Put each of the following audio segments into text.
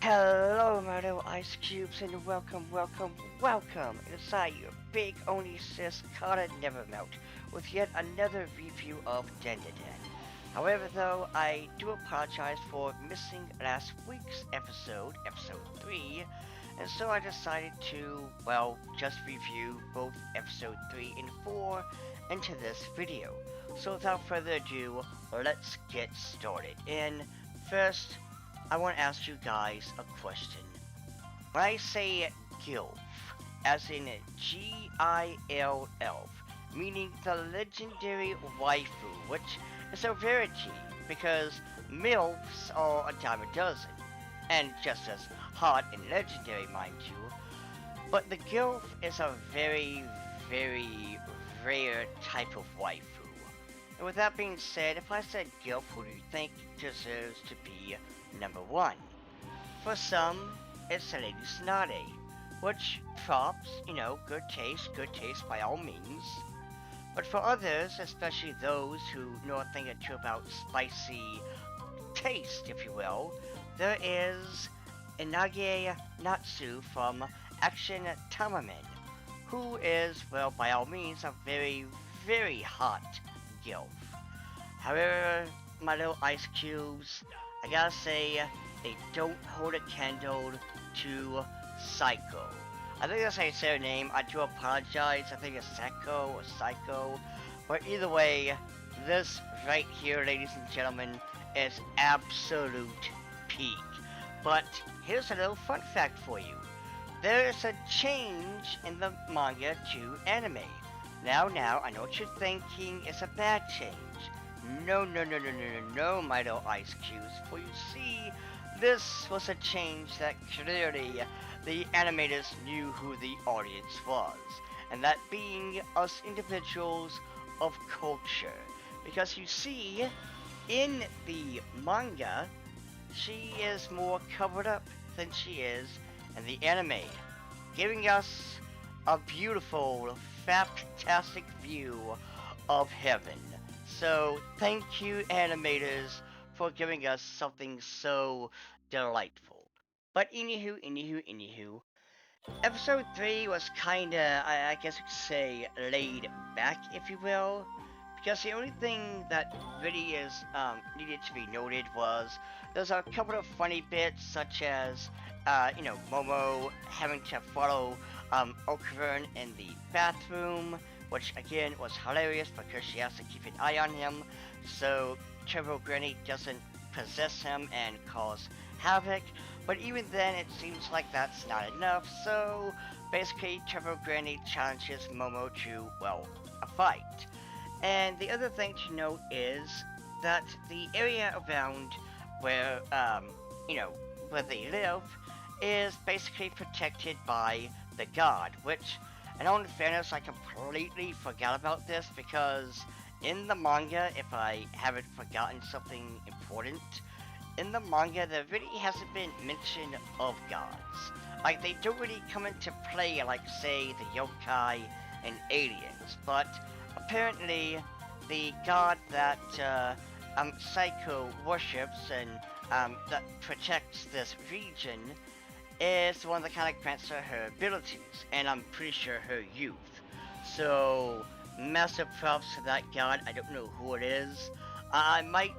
Hello, my little ice cubes, and welcome inside your big only sis Calla Nevermelt with yet another review of Dandadan. However, though, I do apologize for missing last week's episode 3, and so I decided to, just review both episode 3 and 4 into this video. So without further ado, let's get started. And first, I want to ask you guys a question. When I say GILF, as in GILF, meaning the legendary waifu, which is a rarity because MILFs are a dime a dozen, and just as hot and legendary, mind you. But the GILF is a very rare type of waifu. And with that being said, if I said GILF, who do you think deserves to be number 1? For some, it's Lady Tsunade, which props, good taste by all means. But for others, especially those who know a thing or two about spicy taste, if you will, there is Inage Natsu from Action Tamamen, who is, well, by all means, a very hot GILF. However, my little ice cubes, I gotta say, they don't hold a candle to Psycho. I think that's how you say her name. I do apologize. I think it's Seko or Psycho. But either way, this right here, ladies and gentlemen, is absolute peak. But here's a little fun fact for you. There is a change in the manga to anime. Now, I know what you're thinking. It's a bad change. No, my little ice cubes. For you see, this was a change that clearly the animators knew who the audience was, and that being us individuals of culture. Because you see, in the manga, she is more covered up than she is in the anime, giving us a beautiful, fantastic view of heaven. So, thank you, animators, for giving us something so delightful. But anywho, episode 3 was kinda, I guess you could say, laid back, if you will. Because the only thing that really is needed to be noted was there's a couple of funny bits, such as, Momo having to follow Okuvern in the bathroom, which again was hilarious because she has to keep an eye on him so Turbo Granny doesn't possess him and cause havoc. But even then, it seems like that's not enough, so basically Turbo Granny challenges Momo to, well, a fight. And the other thing to note is that the area around where, where they live is basically protected by the god, which, in all fairness, I completely forgot about this because in the manga, if I haven't forgotten something important, in the manga there really hasn't been mention of gods. Like, they don't really come into play like, say, the yokai and aliens, but apparently the god that Psycho worships and that protects this region is the one that kind of grants her abilities, and I'm pretty sure her youth. So, massive props to that god. I don't know who it is. I might,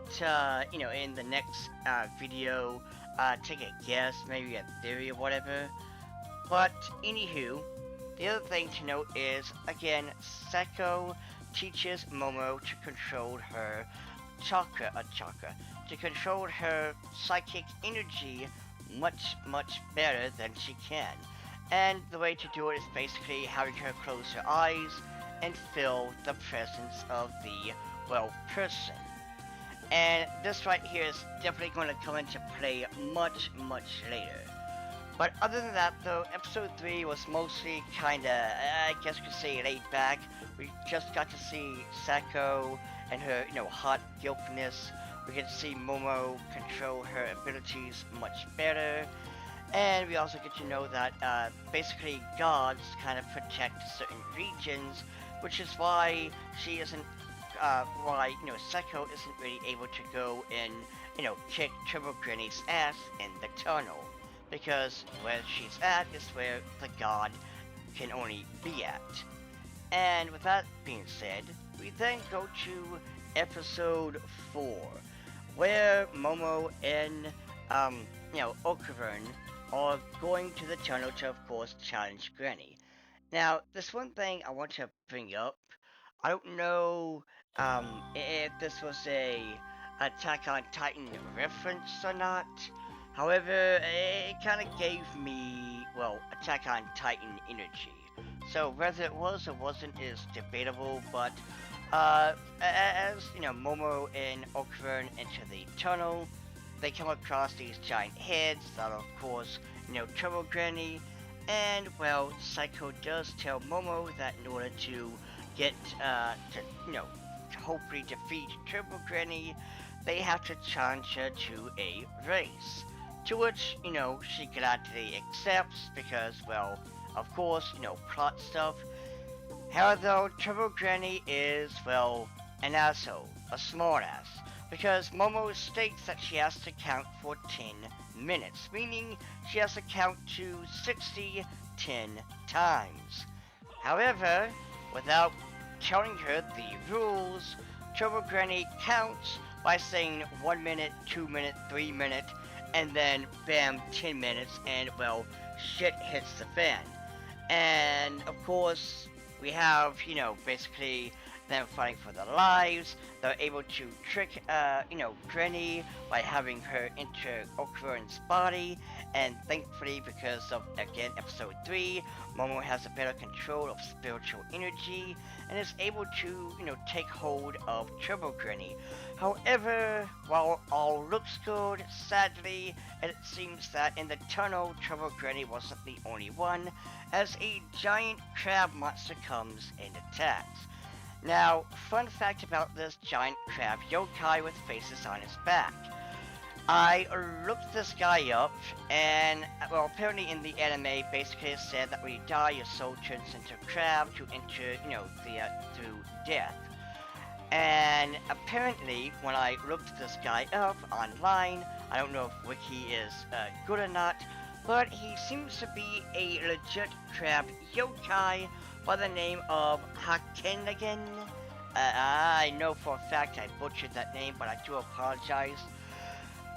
in the next video, take a guess, maybe a theory or whatever. But, anywho, the other thing to note is, again, Seko teaches Momo to control her to control her psychic energy much better than she can. And the way to do it is basically having her close her eyes and feel the presence of the, well, person. And this right here is definitely going to come into play much later. But other than that though, episode 3 was mostly kinda, I guess you could say, laid back. We just got to see Seko and her, hot guiltiness. We get to see Momo control her abilities much better. And we also get to know that basically gods kind of protect certain regions, which is why she isn't, Seko isn't really able to go and, kick Turbo Granny's ass in the tunnel. because where she's at is where the god can only be at. And with that being said, we then go to episode 4, where Momo and, Okavern are going to the tunnel to, of course, challenge Granny. Now, this one thing I want to bring up, I don't know if this was a Attack on Titan reference or not. However, it kind of gave me, well, Attack on Titan energy. So whether it was or wasn't is debatable, but as Momo and Okavern enter the tunnel, they come across these giant heads that are, of course, Turbo Granny, and well, Psycho does tell Momo that in order to get to hopefully defeat Turbo Granny, they have to challenge her to a race. To which, she gladly accepts because, well, of course, plot stuff. However, though, Turbo Granny is, well, an asshole, a smartass, because Momo states that she has to count for 10 minutes, meaning she has to count to 60 10 times. However, without telling her the rules, Turbo Granny counts by saying 1 minute, 2 minute, 3 minute, and then bam, 10 minutes, and well, shit hits the fan. And of course, we have, basically them fighting for their lives. They're able to trick, Granny by having her enter Okavern's body. And thankfully, because of, again, episode 3, Momo has a better control of spiritual energy and is able to, take hold of Turbo Granny. However, while all looks good, sadly, it seems that in the tunnel, Turbo Granny wasn't the only one, as a giant crab monster comes and attacks. Now, fun fact about this giant crab yokai with faces on his back. I looked this guy up, and, well, apparently in the anime, basically it said that when you die, your soul turns into a crab to enter, through death. And apparently, when I looked this guy up online, I don't know if Wiki is good or not, but he seems to be a legit crab yokai by the name of Hakenagan. I know for a fact I butchered that name, but I do apologize.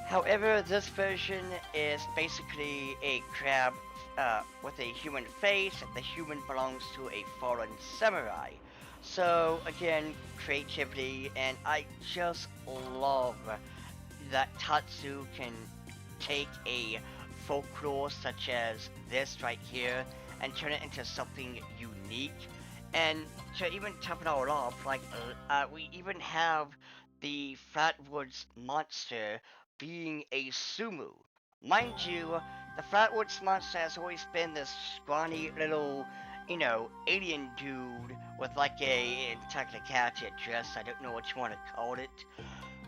However, this version is basically a crab with a human face. The human belongs to a fallen samurai. So, again, creativity, and I just love that Tatsu can take a folklore such as this right here and turn it into something unique. And to even top it all off, like, we even have the Flatwoods monster being a sumo. Mind you, the Flatwoods monster has always been this scrawny little, alien dude with like a technicality dress. I don't know what you want to call it.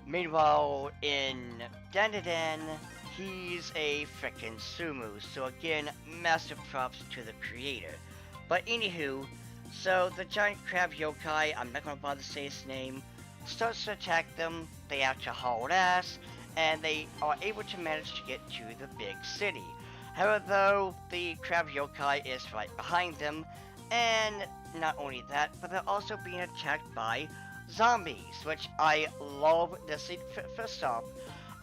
Meanwhile, in Dandadan, he's a frickin' sumo. So again, massive props to the creator. But anywho, so the giant crab yokai, I'm not gonna bother to say his name, starts to attack them. They have to haul ass, and they are able to manage to get to the big city. However, though, the crab yokai is right behind them, and not only that, but they're also being attacked by zombies, which I love the scene. First off,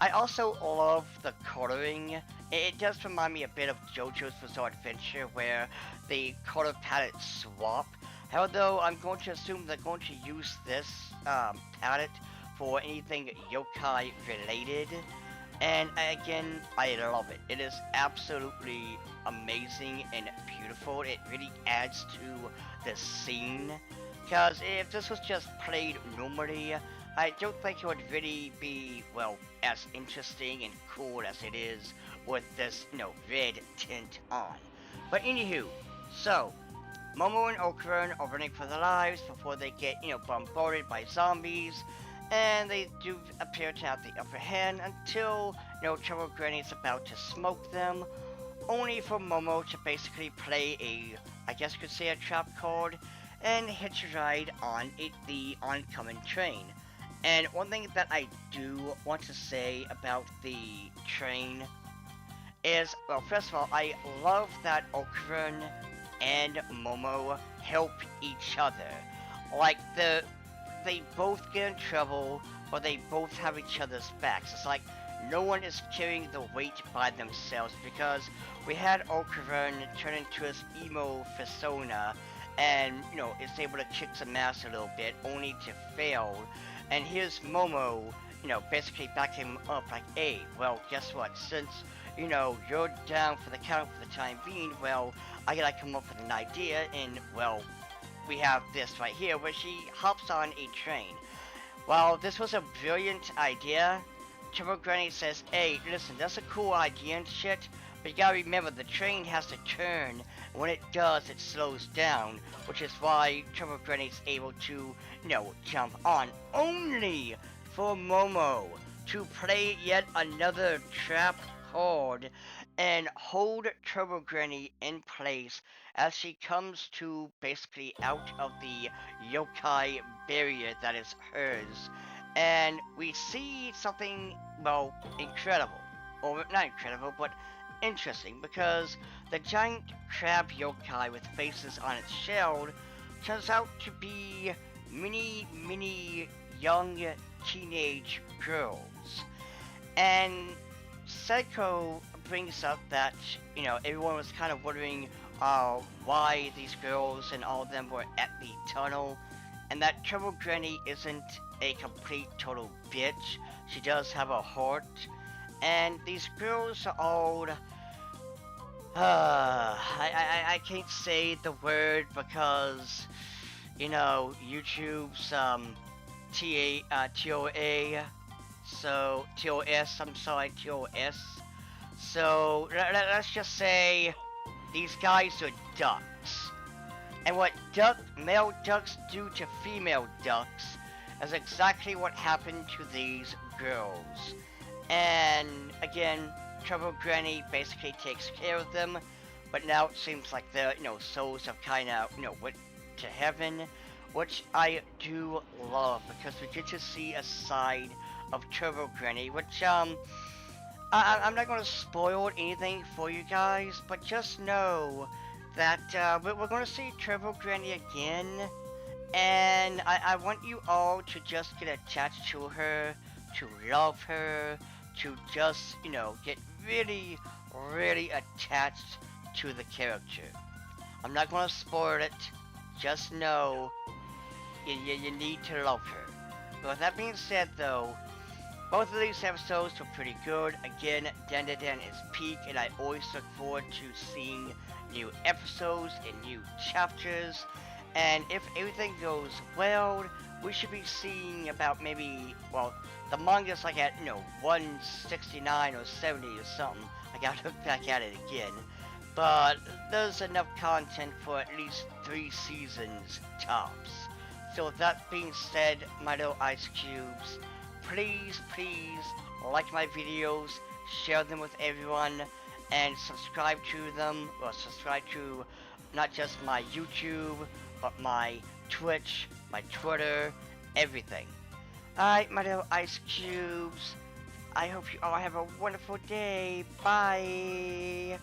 I also love the coloring. It does remind me a bit of JoJo's Bizarre Adventure, where the color palette swap. However, though, I'm going to assume they're going to use this palette for anything yokai related. And again, I love it. It is absolutely amazing and beautiful. It really adds to the scene. Because if this was just played normally, I don't think it would really be, well, as interesting and cool as it is with this, red tint on. But anywho, so, Momo and Okavern are running for their lives before they get, bombarded by zombies. And they do appear to have the upper hand until, Turbo Granny is about to smoke them. Only for Momo to basically play a, I guess you could say, a trap card and hitch a ride on the oncoming train. And one thing that I do want to say about the train is, well, first of all, I love that Okuren and Momo help each other. Like, they both get in trouble, but they both have each other's backs. It's like no one is carrying the weight by themselves, because we had Okuren turn into his emo persona and, is able to kick some ass a little bit, only to fail. And here's Momo, basically backing him up like, hey, well, guess what? Since, you're down for the count for the time being, well, I gotta come up with an idea, and, well, we have this right here where she hops on a train. While this was a brilliant idea, Turbo Granny says, hey, listen, that's a cool idea and shit, but you gotta remember the train has to turn, and when it does, it slows down, which is why Turbo Granny's able to, jump on, only for Momo to play yet another trap card and hold Turbo Granny in place as she comes to basically out of the yokai barrier that is hers. And we see something, well, incredible. Or not incredible, but interesting, because the giant crab yokai with faces on its shell turns out to be many young teenage girls. And Seiko brings up that, everyone was kind of wondering why these girls and all of them were at the tunnel, and that Turbo Granny isn't a complete total bitch. She does have a heart, and these girls are all I can't say the word because YouTube's TOA, so TOS, I'm sorry, TOS. So let's just say these guys are ducks. And what male ducks do to female ducks is exactly what happened to these girls. And again, Turbo Granny basically takes care of them, but now it seems like their, souls have kind of, went to heaven, which I do love, because we get to see a side of Turbo Granny, which, I'm not going to spoil anything for you guys, but just know that, we're going to see Turbo Granny again, and I want you all to just get attached to her, to love her, to just, get really attached to the character. I'm not going to spoil it, just know you need to love her. But with that being said, though, both of these episodes were pretty good. Again, Dandadan is peak, and I always look forward to seeing new episodes and new chapters. And if everything goes well, we should be seeing about maybe, well, the manga's like at, 169 or 70 or something. I gotta look back at it again. But there's enough content for at least 3 seasons tops. So with that being said, my little ice cubes, please like my videos, share them with everyone, and subscribe to them, or subscribe to not just my YouTube, but my Twitch, my Twitter, everything. Alright, my little ice cubes, I hope you all have a wonderful day. Bye!